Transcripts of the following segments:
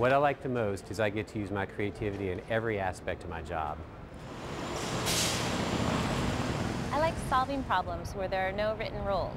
What I like the most is I get to use my creativity in every aspect of my job. I like solving problems where there are no written rules.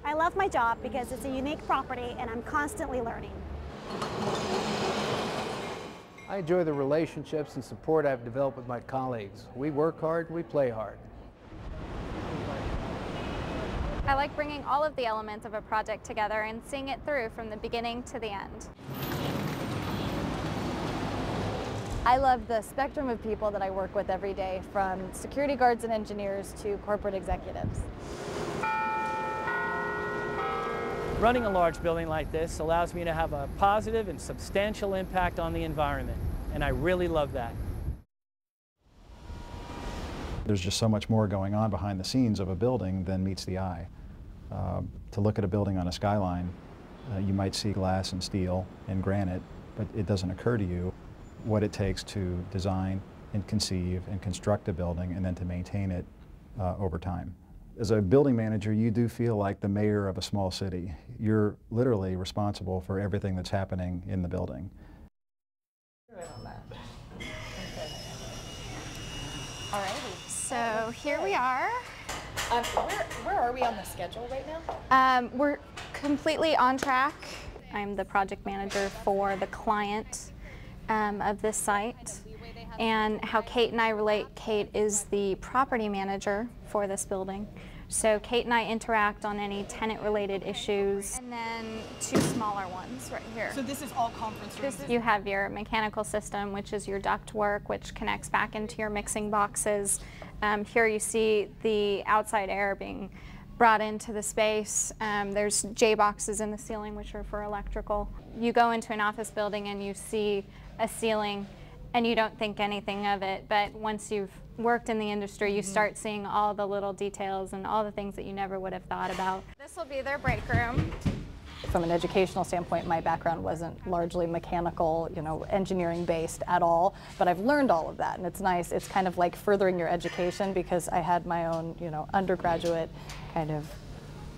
I love my job because it's a unique property and I'm constantly learning. I enjoy the relationships and support I've developed with my colleagues. We work hard, we play hard. I like bringing all of the elements of a project together and seeing it through from the beginning to the end. I love the spectrum of people that I work with every day, from security guards and engineers to corporate executives. Running a large building like this allows me to have a positive and substantial impact on the environment, and I really love that. There's just so much more going on behind the scenes of a building than meets the eye. To look at a building on a skyline, you might see glass and steel and granite, but it doesn't occur to you what it takes to design and conceive and construct a building and then to maintain it over time. As a building manager, you do feel like the mayor of a small city. You're literally responsible for everything that's happening in the building. Alrighty. So here we are. Where are we on the schedule right now? We're completely on track. I'm the project manager for the client of this site. And how Kate and I relate, Kate is the property manager for this building. So Kate and I interact on any tenant-related issues, and then two smaller ones right here. So this is all conference rooms? You have your mechanical system, which is your duct work, which connects back into your mixing boxes. Here you see the outside air being brought into the space. There's J-boxes in the ceiling, which are for electrical. You go into an office building and you see a ceiling and you don't think anything of it, but once you've worked in the industry, you start seeing all the little details and all the things that you never would have thought about. This will be their break room. From an educational standpoint, my background wasn't largely mechanical, engineering based at all, but I've learned all of that, and it's nice. It's kind of like furthering your education, because I had my own, undergraduate kind of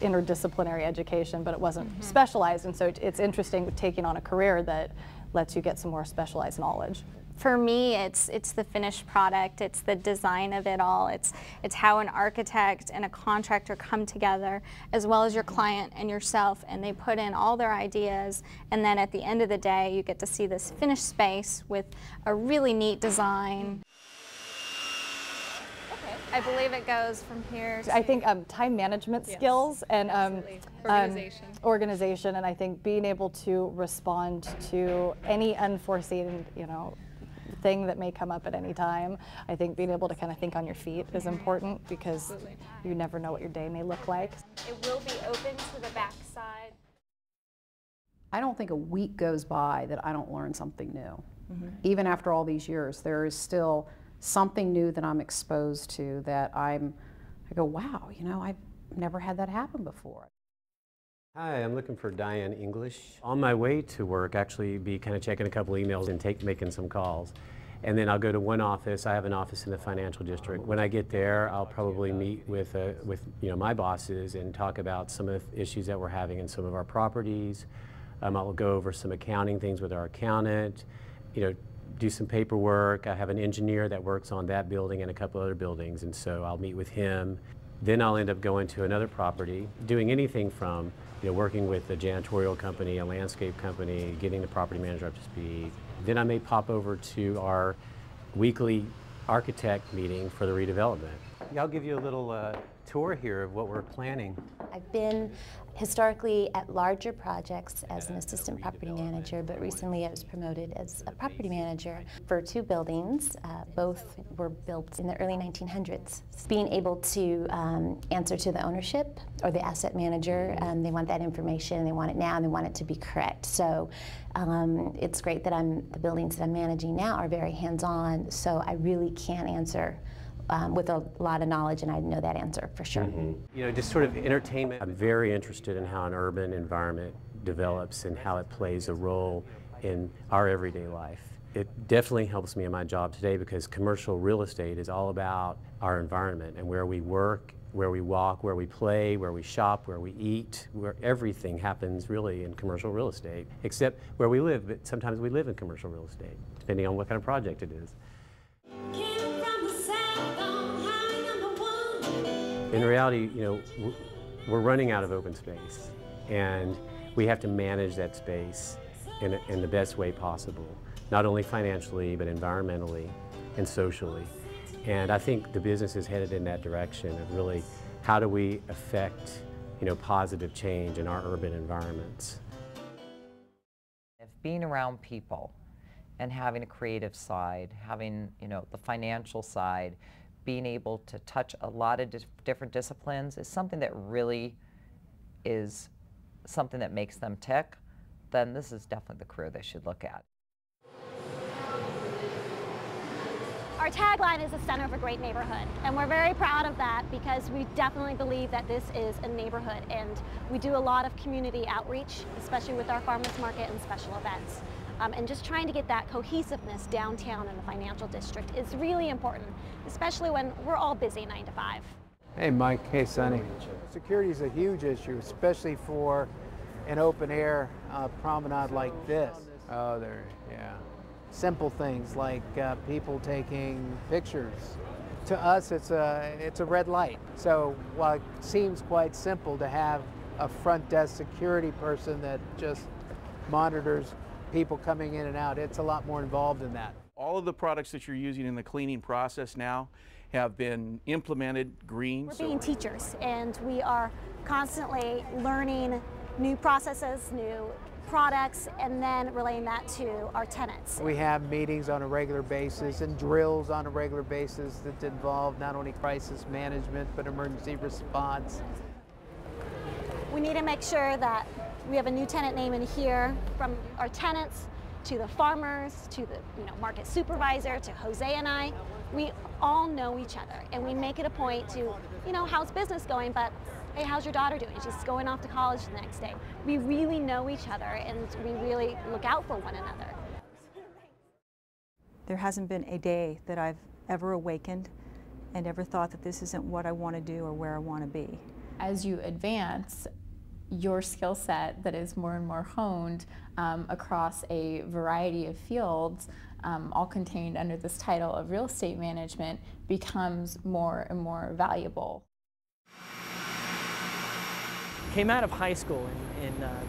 interdisciplinary education, but it wasn't specialized, and so it's interesting taking on a career that lets you get some more specialized knowledge. For me, it's the finished product, it's the design of it all, it's how an architect and a contractor come together, as well as your client and yourself, and they put in all their ideas, and then at the end of the day, you get to see this finished space with a really neat design. Okay. I believe it goes from here to... I think time management skills and organization, and I think being able to respond to any unforeseen, thing that may come up at any time. I think being able to kind of think on your feet is important, because you never know what your day may look like. It will be open to the back side. I don't think a week goes by that I don't learn something new. Even after all these years, there is still something new that I'm exposed to that I go, wow, I've never had that happen before. Hi, I'm looking for Diane English. On my way to work, actually be kind of checking a couple emails and making some calls. And then I'll go to one office. I have an office in the financial district. When I get there, I'll probably meet with my bosses and talk about some of the issues that we're having in some of our properties. I'll go over some accounting things with our accountant, do some paperwork. I have an engineer that works on that building and a couple other buildings, and so I'll meet with him. Then I'll end up going to another property, doing anything from working with a janitorial company, a landscape company, getting the property manager up to speed. Then I may pop over to our weekly architect meeting for the redevelopment. I'll give you a little tour here of what we're planning. I've been historically at larger projects as an assistant property manager, but recently I was promoted as a property manager for two buildings. Both were built in the early 1900s. Being able to answer to the ownership or the asset manager, they want that information, they want it now, and they want it to be correct. So it's great that the buildings that I'm managing now are very hands-on, so I really can answer with a lot of knowledge, and I know that answer for sure. Just sort of entertainment. I'm very interested in how an urban environment develops and how it plays a role in our everyday life. It definitely helps me in my job today, because commercial real estate is all about our environment and where we work where we walk, where we play, where we shop, where we eat, where everything happens really in commercial real estate, except where we live, but sometimes we live in commercial real estate, depending on what kind of project it is. In reality, you know, we're running out of open space, and we have to manage that space in the best way possible, not only financially, but environmentally and socially. And I think the business is headed in that direction of really how do we affect, you know, positive change in our urban environments. Being around people and having a creative side, having, you know, the financial side, being able to touch a lot of different disciplines is something that really is something that makes them tick, then this is definitely the career they should look at. Our tagline is the center of a great neighborhood, and we're very proud of that because we definitely believe that this is a neighborhood, and we do a lot of community outreach, especially with our farmers market and special events. And just trying to get that cohesiveness downtown in the financial district is really important, especially when we're all busy 9 to 5. Hey Mike, hey Sonny. Security is a huge issue, especially for an open air promenade like this. Oh, there, yeah. Simple things like people taking pictures. To us, it's a red light. So while it seems quite simple to have a front desk security person that just monitors people coming in and out, it's a lot more involved in that. All of the products that you're using in the cleaning process now have been implemented green. We're being teachers, and we are constantly learning new processes, new products, and then relaying that to our tenants. We have meetings on a regular basis and drills on a regular basis that involve not only crisis management but emergency response. We need to make sure that we have a new tenant name in here, from our tenants to the farmers to the market supervisor to Jose and I. We all know each other, and we make it a point to, how's business going, but hey, how's your daughter doing? She's going off to college the next day. We really know each other, and we really look out for one another. There hasn't been a day that I've ever awakened and ever thought that this isn't what I want to do or where I want to be. As you advance, your skill set that is more and more honed across a variety of fields, all contained under this title of real estate management, becomes more and more valuable. Came out of high school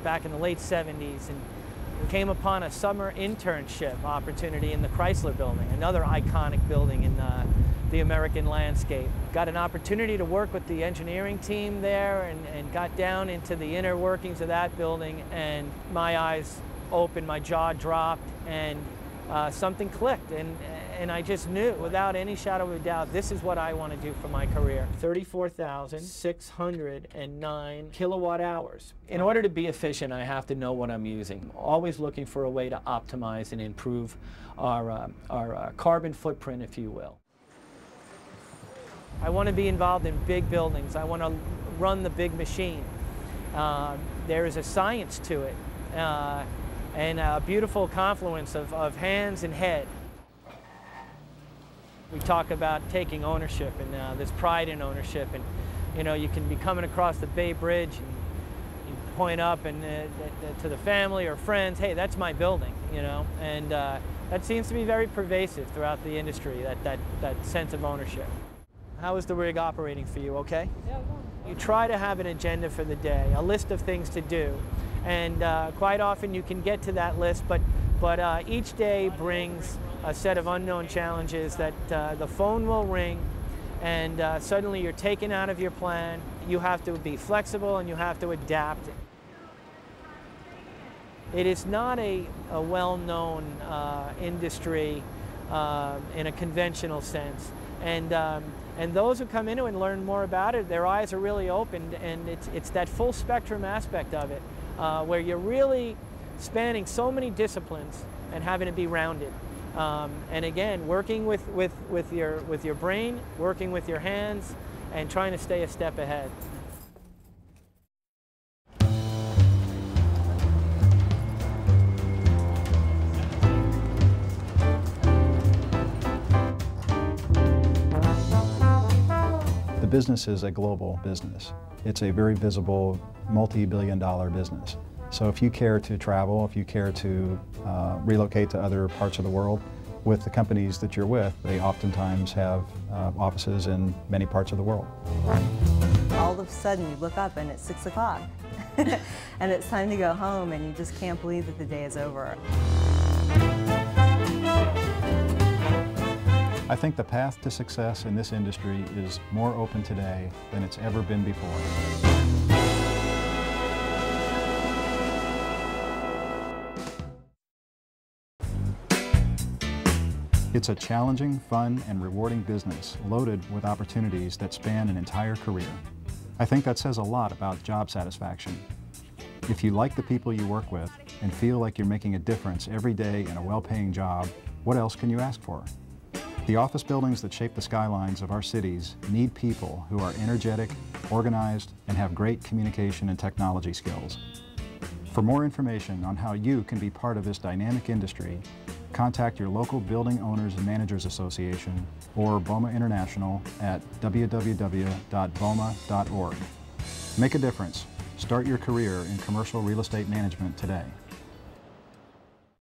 back in the late 70s and came upon a summer internship opportunity in the Chrysler Building, another iconic building in the American landscape. Got an opportunity to work with the engineering team there and got down into the inner workings of that building, and my eyes opened, my jaw dropped, and something clicked, and I just knew without any shadow of a doubt, this is what I want to do for my career. 34,609 kilowatt hours. In order to be efficient, I have to know what I'm using. Always looking for a way to optimize and improve our carbon footprint, if you will. I want to be involved in big buildings. I want to run the big machine. There is a science to it and a beautiful confluence of hands and head. We talk about taking ownership, and there's pride in ownership, and you can be coming across the Bay Bridge and you point up and to the family or friends, hey, that's my building, and that seems to be very pervasive throughout the industry, that sense of ownership. How is the rig operating for you, okay? Yeah, you try to have an agenda for the day, a list of things to do, and quite often you can get to that list, but each day brings a set of unknown challenges that the phone will ring, and suddenly you're taken out of your plan. You have to be flexible and you have to adapt. It is not a well-known industry in a conventional sense, and those who come into it and learn more about it, their eyes are really opened, and it's that full spectrum aspect of it, where you're really spanning so many disciplines and having to be rounded. And again, working with your brain, working with your hands, and trying to stay a step ahead. The business is a global business. It's a very visible, multi-billion-dollar business. So if you care to travel, if you care to relocate to other parts of the world, with the companies that you're with, they oftentimes have offices in many parts of the world. All of a sudden you look up and it's 6 o'clock and it's time to go home and you just can't believe that the day is over. I think the path to success in this industry is more open today than it's ever been before. It's a challenging, fun, and rewarding business loaded with opportunities that span an entire career. I think that says a lot about job satisfaction. If you like the people you work with and feel like you're making a difference every day in a well-paying job, what else can you ask for? The office buildings that shape the skylines of our cities need people who are energetic, organized, and have great communication and technology skills. For more information on how you can be part of this dynamic industry, contact your local Building Owners and Managers Association or BOMA International at www.boma.org. Make a difference. Start your career in commercial real estate management today.